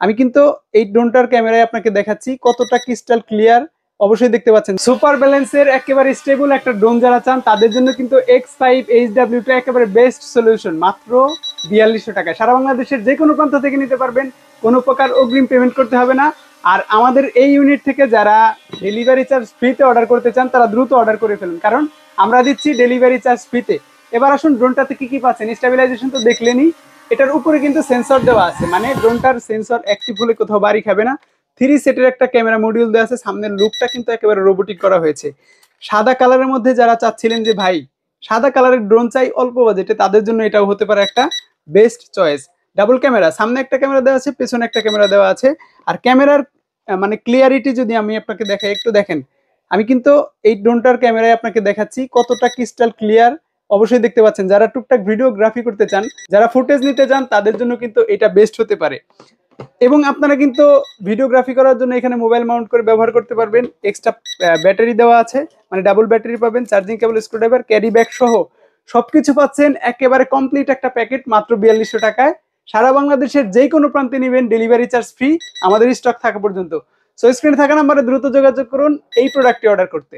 আমি কিন্তু এই ড্রোনটার ক্যামেরায় আপনাকে দেখাচ্ছি কতটা ক্রিস্টাল ক্লিয়ার। অবশ্যই দেখতে পাচ্ছেন সুপার ব্যালেন্সের একেবারে স্টেবল একটা ড্রোন যারা চান তাদের জন্য কিন্তু X5 HW টা একেবারে বেস্ট সলিউশন। মাত্র 4200 টাকায় সারা বাংলাদেশের যে কোনো প্রান্ত থেকে নিতে পারবেন, কোনো প্রকার অগ্রিম পেমেন্ট করতে হবে না। আর আমাদের এই ইউনিট থেকে যারা ডেলিভারি চার্জ ফ্রিতে অর্ডার করতে চান তারা দ্রুত অর্ডার করে ফেলুন, কারণ আমরা দিচ্ছি ডেলিভারি চার্জ ফ্রিতে। এবার আসুন ড্রোনটাতে কি কি পাচ্ছেন। স্টেবিলাইজেশন তো দেখলেনই, এটার উপরে কিন্তু সেন্সর দেওয়া আছে, মানে ড্রোনটার সেন্সর অ্যাক্টিভ হলে কোথাও বাড়ি খাবে না। 3 সেটের একটা ক্যামেরা মডিউল দেওয়া আছে, সামনের লুকটা কিন্তু একেবারে রোবোটিক করা হয়েছে। সাদা কালারের মধ্যে যারা চাচ্ছিলেন যে ভাই সাদা কালারের ড্রোন চাই অল্প বাজেটে, তাদের জন্য এটাও হতে পারে একটা বেস্ট চয়েস। ডাবল ক্যামেরা, সামনে একটা ক্যামেরা দেওয়া আছে, পেছনে একটা ক্যামেরা দেওয়া আছে। আর ক্যামেরার মানে ক্লিয়ারিটি যদি আমি আপনাকে দেখাই, একটু দেখেন। আমি কিন্তু এই ড্রোনটার ক্যামেরায় আপনাকে দেখাচ্ছি কতটা ক্রিস্টাল ক্লিয়ার। অবশ্যই দেখতে পাচ্ছেন, যারা টুকটাক ভিডিওগ্রাফি করতে চান, যারা ফুটেজ নিতে চান, তাদের জন্য কিন্তু এটা বেস্ট হতে পারে। এবং আপনারা কিন্তু ভিডিওগ্রাফি করার জন্য এখানে মোবাইল মাউন্ট করে ব্যবহার করতে পারবেন। এক্সট্রা ব্যাটারি দেওয়া আছে, মানে ডাবল ব্যাটারি পাবেন, charging cable, screwdriver, carry bag সহ সবকিছু পাচ্ছেন একেবারে কমপ্লিট একটা প্যাকেট মাত্র 4200 টাকায়। সারা বাংলাদেশের যে কোনো প্রান্তে নেবেন, ডেলিভারি চার্জ ফ্রি আমাদের স্টক থাকা পর্যন্ত। সো স্ক্রিনে থাকা নাম্বারে দ্রুত যোগাযোগ করুন এই প্রোডাক্টটি অর্ডার করতে।